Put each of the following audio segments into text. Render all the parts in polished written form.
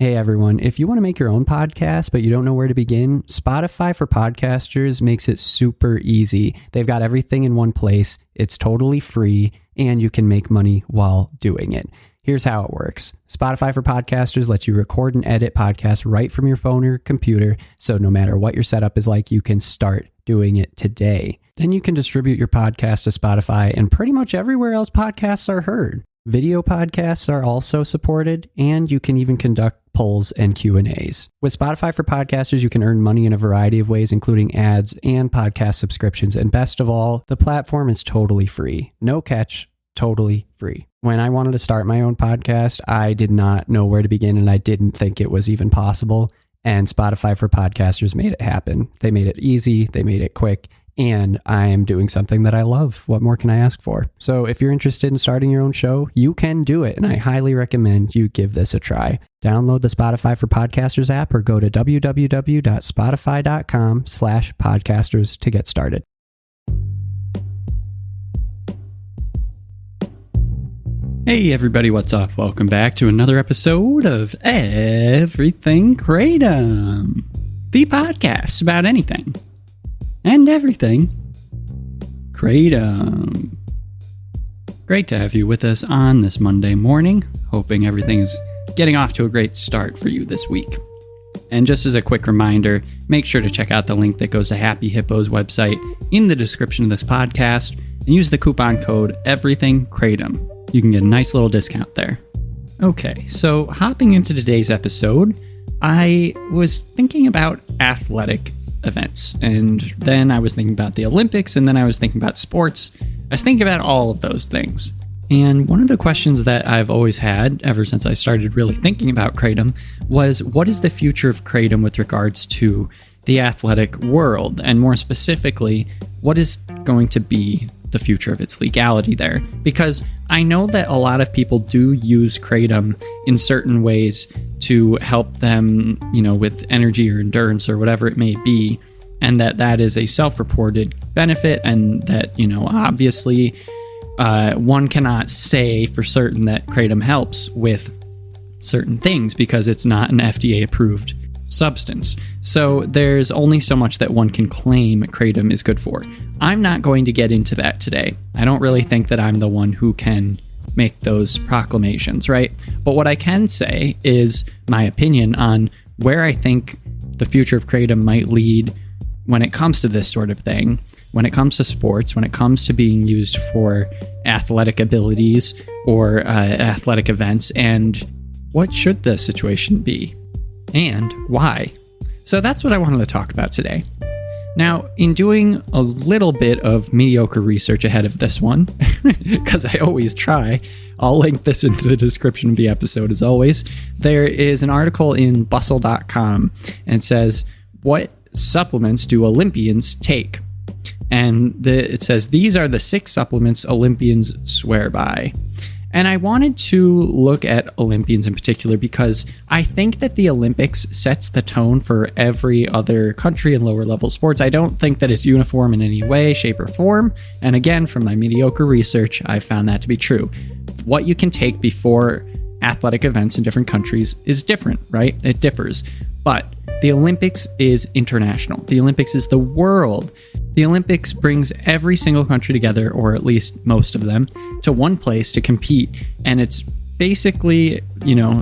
Hey everyone, if you want to make your own podcast but you don't know where to begin, Spotify for Podcasters makes it super easy. They've got everything in one place, it's totally free, and you can make money while doing it. Here's how it works. Spotify for Podcasters lets you record and edit podcasts right from your phone or computer, so no matter what your setup is like, you can start doing it today. Then you can distribute your podcast to Spotify and pretty much everywhere else podcasts are heard. Video podcasts are also supported, and you can even conduct polls and Q&As. With Spotify for Podcasters, you can earn money in a variety of ways, including ads and podcast subscriptions. And best of all, the platform is totally free. No catch, totally free. When I wanted to start my own podcast, I did not know where to begin, and I didn't think it was even possible. And Spotify for Podcasters made it happen. They made it easy, they made it quick, and I am doing something that I love. What more can I ask for? So if you're interested in starting your own show, you can do it, and I highly recommend you give this a try. Download the Spotify for Podcasters app or go to www.spotify.com/podcasters to get started. Hey everybody, what's up? Welcome back to another episode of Everything Kratom, the podcast about anything and everything Kratom. Great to have you with us on this Monday morning. Hoping everything is getting off to a great start for you this week. And just as a quick reminder, make sure to check out the link that goes to Happy Hippo's website in the description of this podcast and use the coupon code EverythingKratom. You can get a nice little discount there. Okay, so hopping into today's episode, I was thinking about athletic events, and then I was thinking about the Olympics, and then I was thinking about sports. I was thinking about all of those things. And one of the questions that I've always had ever since I started really thinking about Kratom was, what is the future of Kratom with regards to the athletic world? And more specifically, what is going to be the future of its legality there? Because I know that a lot of people do use Kratom in certain ways to help them, with energy or endurance or whatever it may be, and that is a self-reported benefit, and that, obviously one cannot say for certain that Kratom helps with certain things because it's not an FDA-approved substance. So there's only so much that one can claim Kratom is good for. I'm not going to get into that today. I don't really think that I'm the one who can make those proclamations, right? But what I can say is my opinion on where I think the future of Kratom might lead when it comes to this sort of thing, when it comes to sports, when it comes to being used for athletic abilities or athletic events, and what should the situation be and why. So that's what I wanted to talk about today. Now, in doing a little bit of mediocre research ahead of this one, because I always try, I'll link this into the description of the episode as always, there is an article in bustle.com, and it says, what supplements do Olympians take? And it says, these are the 6 supplements Olympians swear by. And I wanted to look at Olympians in particular because I think that the Olympics sets the tone for every other country in lower level sports. I don't think that it's uniform in any way, shape, or form. And again, from my mediocre research, I found that to be true. What you can take before athletic events in different countries is different, right? It differs. But the Olympics is international. The Olympics is the world. The Olympics brings every single country together, or at least most of them, to one place to compete. And it's basically,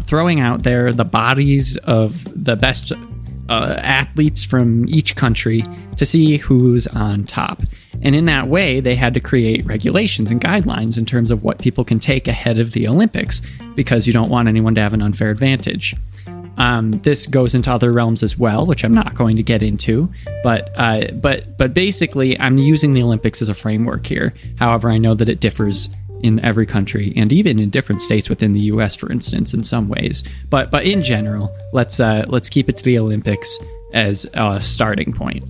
throwing out there the bodies of the best athletes from each country to see who's on top. And in that way, they had to create regulations and guidelines in terms of what people can take ahead of the Olympics, because you don't want anyone to have an unfair advantage. This goes into other realms as well, which I'm not going to get into, but basically I'm using the Olympics as a framework here. However, I know that it differs in every country and even in different states within the US, for instance, in some ways. But in general, let's keep it to the Olympics as a starting point.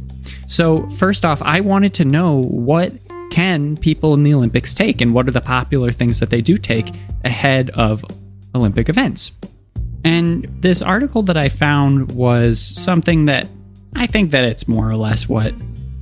So first off, I wanted to know, what can people in the Olympics take, and what are the popular things that they do take ahead of Olympic events? And this article that I found was something that I think that it's more or less what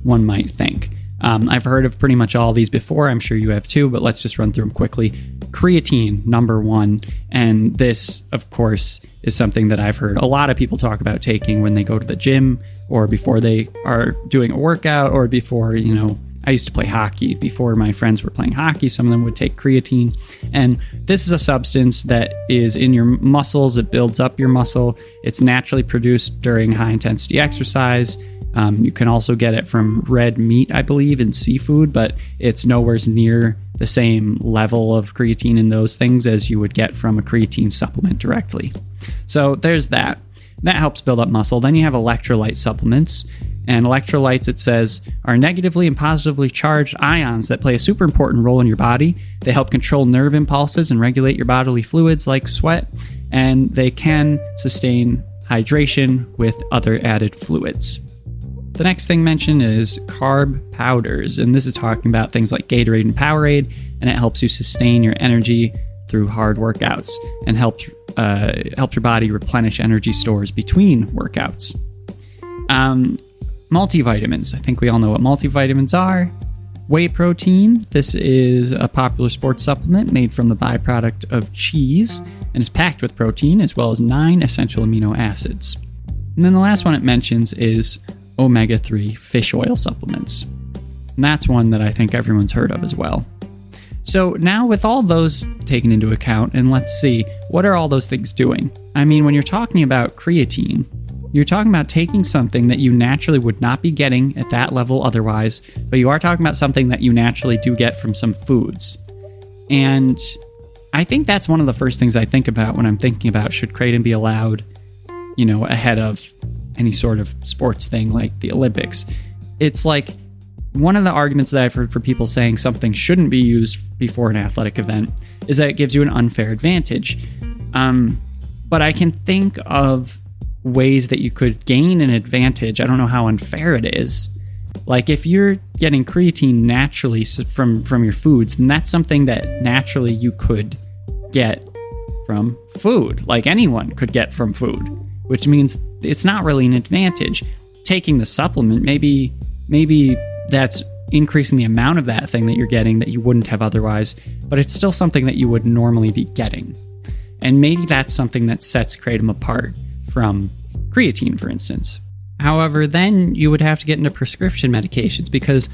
one might think. I've heard of pretty much all these before. I'm sure you have too, but let's just run through them quickly. creatine, number one. And this, of course, is something that I've heard a lot of people talk about taking when they go to the gym or before they are doing a workout or before, I used to play hockey. Before my friends were playing hockey, some of them would take creatine. And this is a substance that is in your muscles. It builds up your muscle. It's naturally produced during high intensity exercise. You can also get it from red meat, I believe, and seafood, but it's nowhere near the same level of creatine in those things as you would get from a creatine supplement directly. So there's that. That helps build up muscle. Then you have electrolyte supplements. And electrolytes, it says, are negatively and positively charged ions that play a super important role in your body. They help control nerve impulses and regulate your bodily fluids like sweat. And they can sustain hydration with other added fluids. The next thing mentioned is carb powders, and this is talking about things like Gatorade and Powerade, and it helps you sustain your energy through hard workouts and helps your body replenish energy stores between workouts. Multivitamins. I think we all know what multivitamins are. Whey protein. This is a popular sports supplement made from the byproduct of cheese and is packed with protein as well as 9 essential amino acids. And then the last one it mentions is omega-3 fish oil supplements. And that's one that I think everyone's heard of as well. So now with all those taken into account, and let's see, what are all those things doing? I mean, when you're talking about creatine, you're talking about taking something that you naturally would not be getting at that level otherwise, but you are talking about something that you naturally do get from some foods. And I think that's one of the first things I think about when I'm thinking about should kratom be allowed, ahead of any sort of sports thing like the Olympics. It's like one of the arguments that I've heard for people saying something shouldn't be used before an athletic event is that it gives you an unfair advantage. But I can think of ways that you could gain an advantage. I don't know how unfair it is. Like if you're getting creatine naturally from your foods, then that's something that naturally you could get from food. Like anyone could get from food, which means it's not really an advantage. Taking the supplement, maybe that's increasing the amount of that thing that you're getting that you wouldn't have otherwise, but it's still something that you would normally be getting. And maybe that's something that sets kratom apart from creatine, for instance. However, then you would have to get into prescription medications because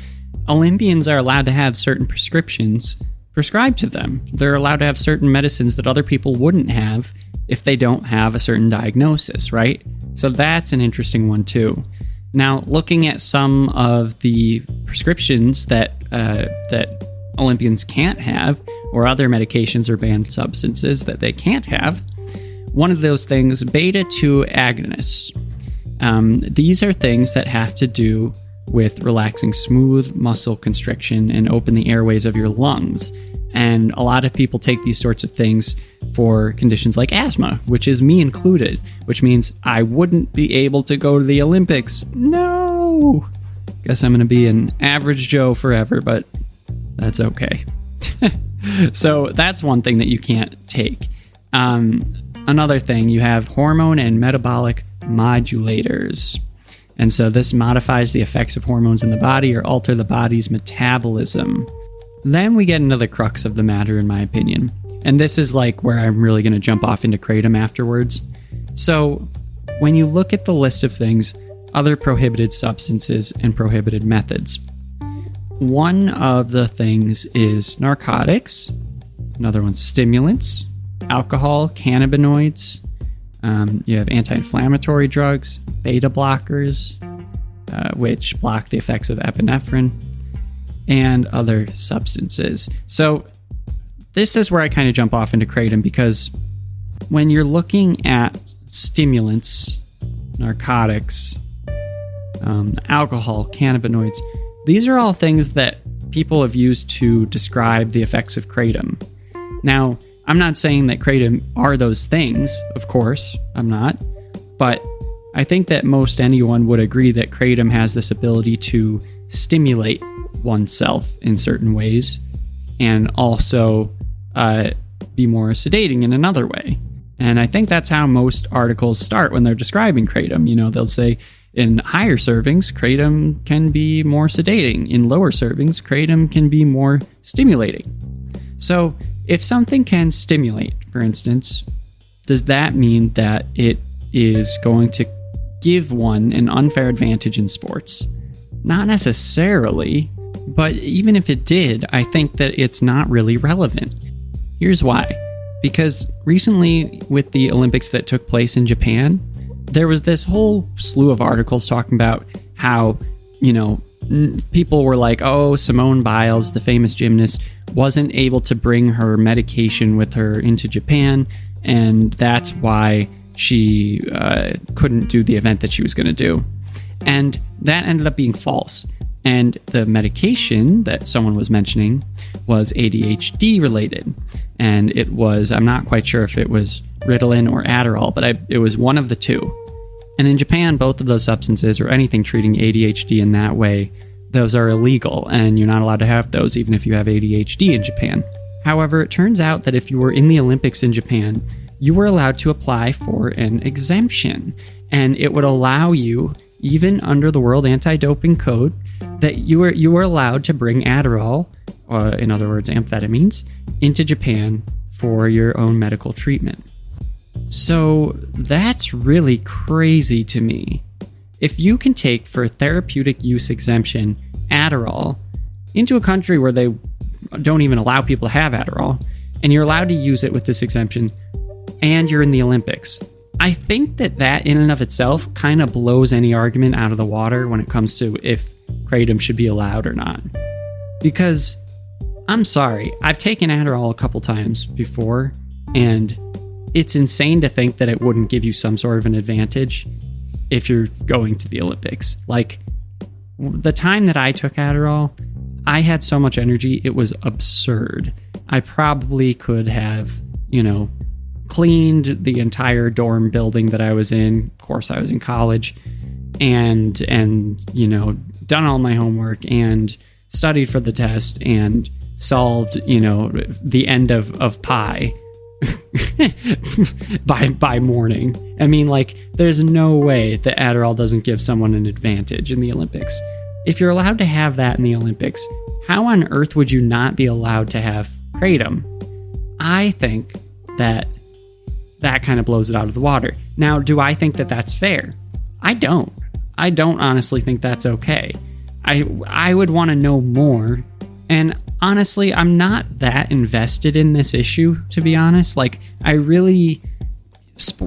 Olympians are allowed to have certain prescriptions prescribed to them. They're allowed to have certain medicines that other people wouldn't have if they don't have a certain diagnosis, right? So that's an interesting one too. Now, looking at some of the prescriptions that Olympians can't have, or other medications or banned substances that they can't have, one of those things, beta-2 agonists. These are things that have to do with relaxing smooth muscle constriction and open the airways of your lungs. And a lot of people take these sorts of things for conditions like asthma, which is me included, which means I wouldn't be able to go to the Olympics. No! Guess I'm going to be an average Joe forever, but that's okay. So that's one thing that you can't take. Another thing, you have hormone and metabolic modulators. And so this modifies the effects of hormones in the body or alter the body's metabolism. Then we get into the crux of the matter, in my opinion. And this is like where I'm really going to jump off into kratom afterwards. So when you look at the list of things, other prohibited substances and prohibited methods, one of the things is narcotics. Another one's stimulants, alcohol, cannabinoids. You have anti-inflammatory drugs, beta blockers, which block the effects of epinephrine, and other substances. So this is where I kind of jump off into kratom, because when you're looking at stimulants, narcotics, alcohol, cannabinoids, these are all things that people have used to describe the effects of kratom. Now, I'm not saying that kratom are those things, of course, I'm not, but I think that most anyone would agree that kratom has this ability to stimulate oneself in certain ways and also be more sedating in another way. And I think that's how most articles start when they're describing kratom. You know, they'll say in higher servings, kratom can be more sedating. In lower servings, kratom can be more stimulating. So if something can stimulate, for instance, does that mean that it is going to give one an unfair advantage in sports? Not necessarily, but even if it did, I think that it's not really relevant. Here's why. Because recently, with the Olympics that took place in Japan, there was this whole slew of articles talking about how, people were like, oh, Simone Biles, the famous gymnast, wasn't able to bring her medication with her into Japan, and that's why she couldn't do the event that she was going to do. And that ended up being false. And the medication that someone was mentioning was ADHD related. And it was, I'm not quite sure if it was Ritalin or Adderall, but it was one of the two. And in Japan, both of those substances, or anything treating ADHD in that way, those are illegal, and you're not allowed to have those even if you have ADHD in Japan. However, it turns out that if you were in the Olympics in Japan, you were allowed to apply for an exemption, and it would allow you, even under the World Anti-Doping Code, that you were allowed to bring Adderall, in other words, amphetamines, into Japan for your own medical treatment. So that's really crazy to me. If you can take, for therapeutic use exemption, Adderall into a country where they don't even allow people to have Adderall, and you're allowed to use it with this exemption, and you're in the Olympics, I think that in and of itself kind of blows any argument out of the water when it comes to if Kratom should be allowed or not. Because, I'm sorry, I've taken Adderall a couple times before, and it's insane to think that it wouldn't give you some sort of an advantage if you're going to the Olympics. Like, the time that I took Adderall, I had so much energy, it was absurd. I probably could have, cleaned the entire dorm building that I was in. Of course, I was in college, and done all my homework and studied for the test and solved, the end of pi by morning. I mean, there's no way that Adderall doesn't give someone an advantage in the Olympics. If you're allowed to have that in the Olympics, how on earth would you not be allowed to have Kratom? I think that kind of blows it out of the water. Now, do I think that that's fair? I don't honestly think that's okay. I would want to know more, and honestly, I'm not that invested in this issue, to be honest.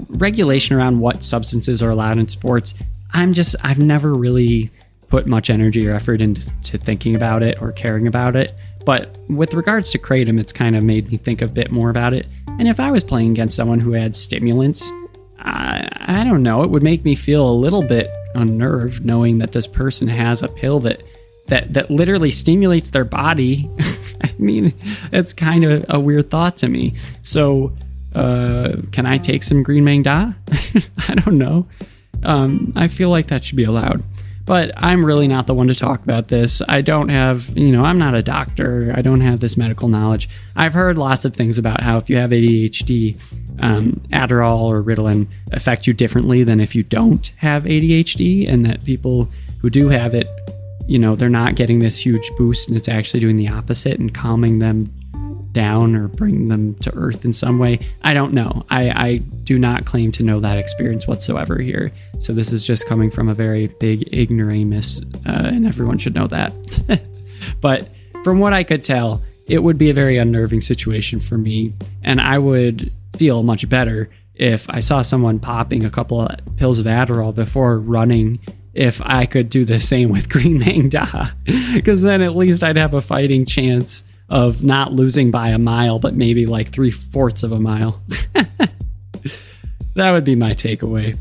Regulation around what substances are allowed in sports, I've never really put much energy or effort into thinking about it or caring about it. But with regards to Kratom, it's kind of made me think a bit more about it. And if I was playing against someone who had stimulants, I don't know, it would make me feel a little bit unnerved knowing that this person has a pill that literally stimulates their body. I mean, it's kind of a weird thought to me. So, can I take some green Mang Da? I don't know. I feel like that should be allowed. But I'm really not the one to talk about this. I don't have, I'm not a doctor. I don't have this medical knowledge. I've heard lots of things about how if you have ADHD, Adderall or Ritalin affect you differently than if you don't have ADHD, and that people who do have it, they're not getting this huge boost, and it's actually doing the opposite and calming them down or bringing them to earth in some way. I don't know. I do not claim to know that experience whatsoever here. So this is just coming from a very big ignoramus, and everyone should know that. But from what I could tell, it would be a very unnerving situation for me, and I would feel much better if I saw someone popping a couple of pills of Adderall before running, if I could do the same with green Mang Da, because then at least I'd have a fighting chance of not losing by a mile, but maybe 3/4 of a mile. That would be my takeaway.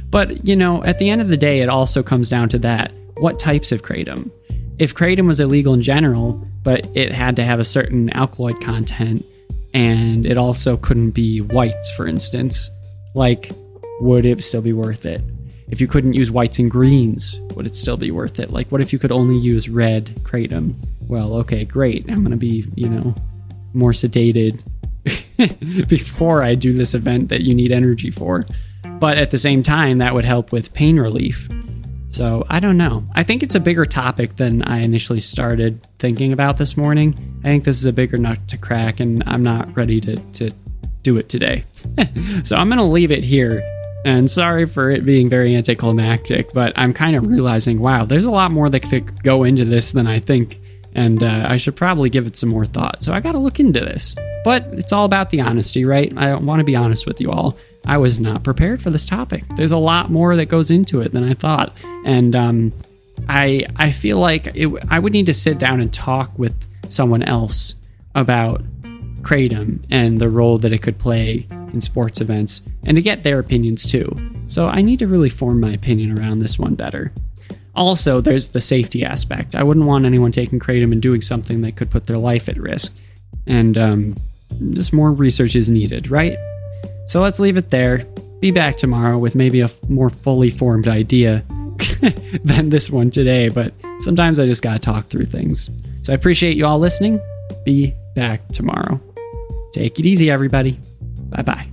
But, at the end of the day, it also comes down to that. What types of Kratom? If Kratom was illegal in general, but it had to have a certain alkaloid content, and it also couldn't be whites, for instance, would it still be worth it? If you couldn't use whites and greens, would it still be worth it? What if you could only use red Kratom? Well, okay, great. I'm going to be, more sedated before I do this event that you need energy for. But at the same time, that would help with pain relief. So I don't know. I think it's a bigger topic than I initially started thinking about this morning. I think this is a bigger nut to crack, and I'm not ready to do it today. So I'm going to leave it here. And sorry for it being very anticlimactic, but I'm kind of realizing, wow, there's a lot more that could go into this than I think. And I should probably give it some more thought. So I got to look into this. But it's all about the honesty, right? I want to be honest with you all. I was not prepared for this topic. There's a lot more that goes into it than I thought. And I feel like I would need to sit down and talk with someone else about Kratom and the role that it could play in sports events, and to get their opinions too. So I need to really form my opinion around this one better. Also, there's the safety aspect. I wouldn't want anyone taking Kratom and doing something that could put their life at risk. And just more research is needed, right? So let's leave it there. Be back tomorrow with maybe a more fully formed idea than this one today, but sometimes I just gotta talk through things. So I appreciate you all listening. Be back tomorrow. Take it easy, everybody. Bye-bye.